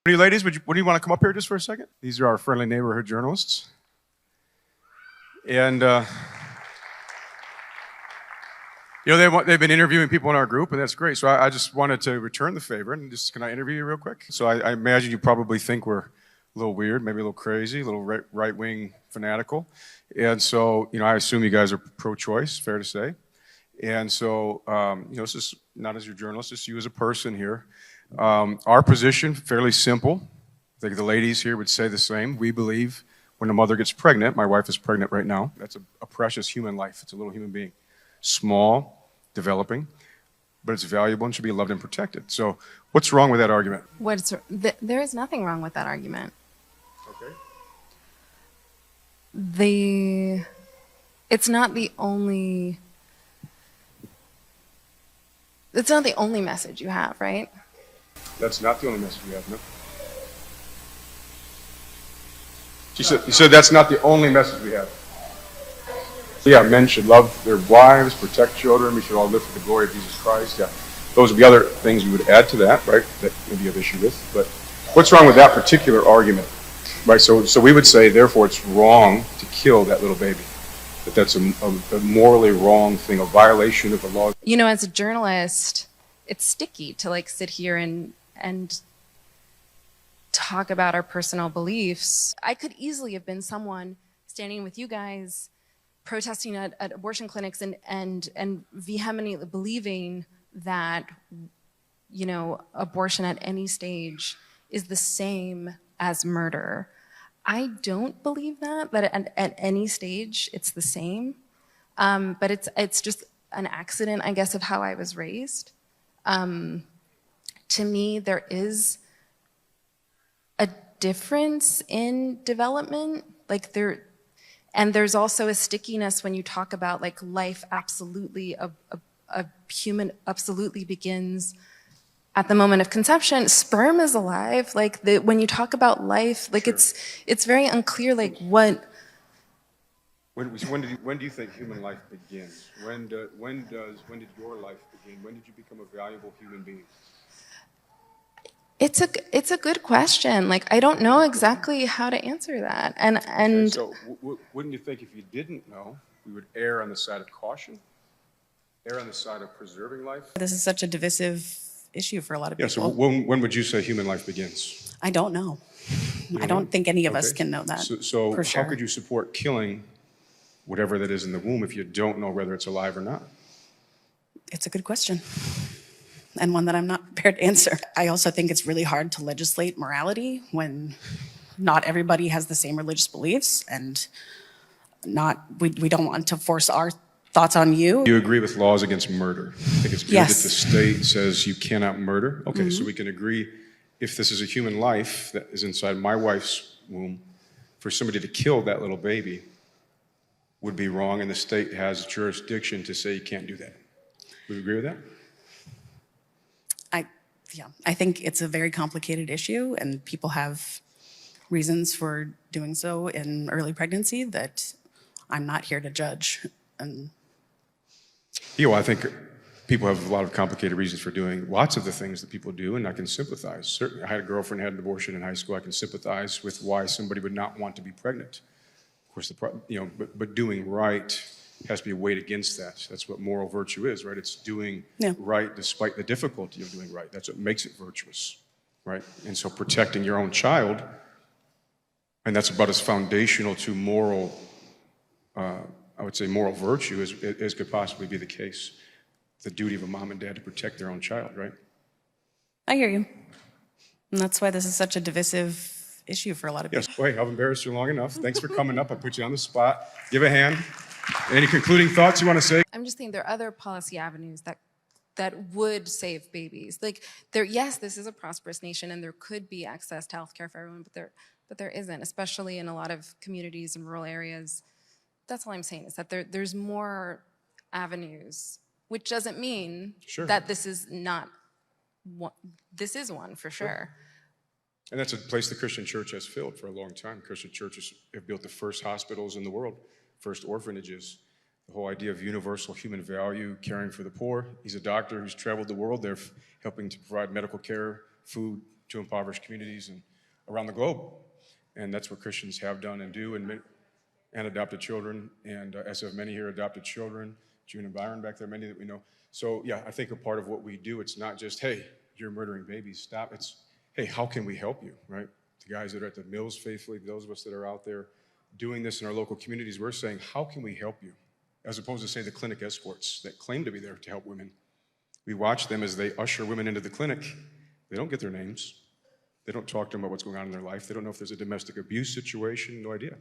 Any ladies, would you want to come up here just for a second? These are our friendly neighborhood journalists. And, they've been interviewing people in our group, and that's great. So I just wanted to return the favor, and can I interview you real quick? So I imagine you probably think we're a little weird, maybe a little crazy, a little right-wing fanatical. And so, I assume you guys are pro-choice, fair to say. And so, this is not as your journalist, just you as a person here. Our position, fairly simple. I think the ladies here would say the same. We believe when a mother gets pregnant, my wife is pregnant right now, that's a precious human life. It's a little human being. Small, developing, but it's valuable and should be loved and protected. So what's wrong with that argument? There is nothing wrong with that argument. Okay. It's not the only message you have, right? That's not the only message we have, no. You said that's not the only message we have. Yeah, men should love their wives, protect children, we should all live for the glory of Jesus Christ. Yeah, those would be other things we would add to that, right, that maybe you have issue with. But what's wrong with that particular argument? Right, so we would say, therefore, it's wrong to kill that little baby. That that's a morally wrong thing, a violation of the law. As a journalist, it's sticky to sit here and talk about our personal beliefs. I could easily have been someone standing with you guys protesting at abortion clinics and vehemently believing that, abortion at any stage is the same as murder. I don't believe that at any stage it's the same. But it's just an accident, I guess, of how I was raised. To me, there is a difference in development. And there's also a stickiness when you talk about life absolutely, a human absolutely begins at the moment of conception. Sperm is alive. When you talk about life, Sure. it's very unclear what. When do you think human life begins? When did your life begin? When did you become a valuable human being? It's a good question. I don't know exactly how to answer that. And Okay, so wouldn't you think if you didn't know, we would err on the side of caution, err on the side of preserving life? This is such a divisive issue for a lot of people. Yeah. So when would you say human life begins? I don't know. I don't think any of us can know that. So for sure. How could you support killing whatever that is in the womb if you don't know whether it's alive or not? It's a good question, and one that I'm not prepared to answer. I also think it's really hard to legislate morality when not everybody has the same religious beliefs, and we don't want to force our thoughts on you. Do you agree with laws against murder? I think it's good Yes. that the state says you cannot murder. Okay, so we can agree if this is a human life that is inside my wife's womb, for somebody to kill that little baby would be wrong, and the state has jurisdiction to say you can't do that. Would you agree with that? I think it's a very complicated issue, and people have reasons for doing so in early pregnancy that I'm not here to judge. And I think people have a lot of complicated reasons for doing lots of the things that people do, and I can sympathize. Certainly, I had a girlfriend who had an abortion in high school. I can sympathize with why somebody would not want to be pregnant. Of course, but doing right has to be weighed against that. That's what moral virtue is, right? It's doing right despite the difficulty of doing right. That's what makes it virtuous, right? And so protecting your own child, and that's about as foundational to moral, I would say moral virtue as could possibly be the case. The duty of a mom and dad to protect their own child, right? I hear you. And that's why this is such a divisive issue for a lot of people. Yes, wait, I've embarrassed you long enough. Thanks for coming up. I put you on the spot. Give a hand. Any concluding thoughts you want to say? I'm just thinking there are other policy avenues that would save babies. Yes, this is a prosperous nation, and there could be access to healthcare for everyone, but there isn't, especially in a lot of communities and rural areas. That's all I'm saying, is that there's more avenues, which doesn't mean that this is not one. This is one for sure. And that's a place the Christian church has filled for a long time. Christian churches have built the first hospitals in the world, first orphanages, the whole idea of universal human value, caring for the poor. He's a doctor who's traveled the world. They're helping to provide medical care, food, to impoverished communities and around the globe. And that's what Christians have done and do, and adopted children, and as have many here adopted children, June and Byron back there, many that we know. So yeah, I think a part of what we do, it's not just, hey, you're murdering babies, stop. It's, hey, how can we help you, right? The guys that are at the mills faithfully, those of us that are out there doing this in our local communities, we're saying, how can we help you? As opposed to, say, the clinic escorts that claim to be there to help women. We watch them as they usher women into the clinic. They don't get their names. They don't talk to them about what's going on in their life. They don't know if there's a domestic abuse situation, no idea.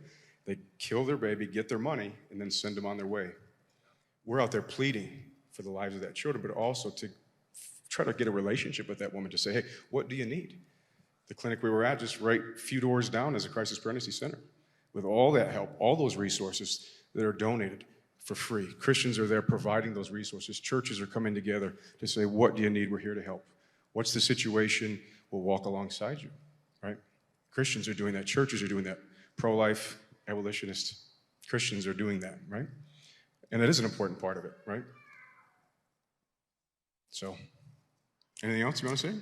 They kill their baby, get their money, and then send them on their way. We're out there pleading for the lives of that children, but also to try to get a relationship with that woman to say, hey, what do you need? The clinic we were at, just right a few doors down, is a crisis pregnancy center. With all that help, all those resources that are donated for free. Christians are there providing those resources. Churches are coming together to say, what do you need? We're here to help. What's the situation? We'll walk alongside you, right? Christians are doing that. Churches are doing that. Pro-life, abolitionist Christians are doing that, right? And that is an important part of it, right? So, anything else you want to say?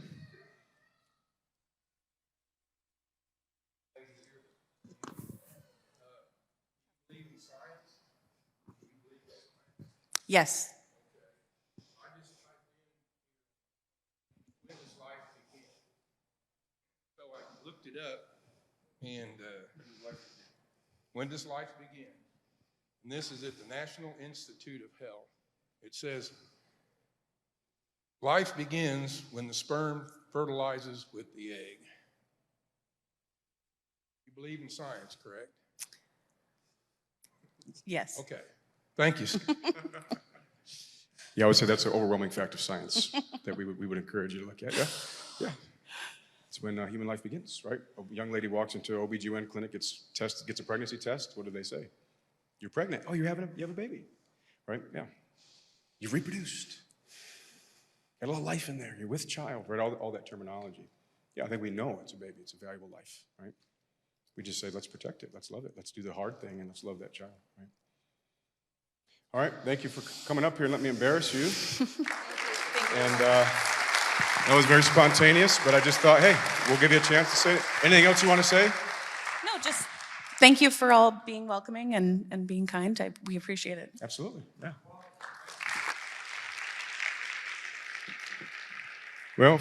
Yes. So I looked it up, and when does life begin? And this is at the National Institute of Health. It says, life begins when the sperm fertilizes with the egg. You believe in science, correct? Yes. Okay. Thank you. Yeah, I would say that's an overwhelming fact of science that we would encourage you to look at. Yeah, yeah. It's when human life begins, right? A young lady walks into an OBGYN clinic, gets a pregnancy test. What do they say? You're pregnant. Oh, you have a baby, right? Yeah. You've reproduced. Got a little life in there. You're with child, right? All that terminology. Yeah, I think we know it's a baby. It's a valuable life, right? We just say, let's protect it. Let's love it. Let's do the hard thing, and let's love that child, right? All right, thank you for coming up here and let me embarrass you. And that was very spontaneous, but I just thought, hey, we'll give you a chance to say it. Anything else you want to say? No, just thank you for all being welcoming and being kind. We appreciate it. Absolutely, yeah. Well,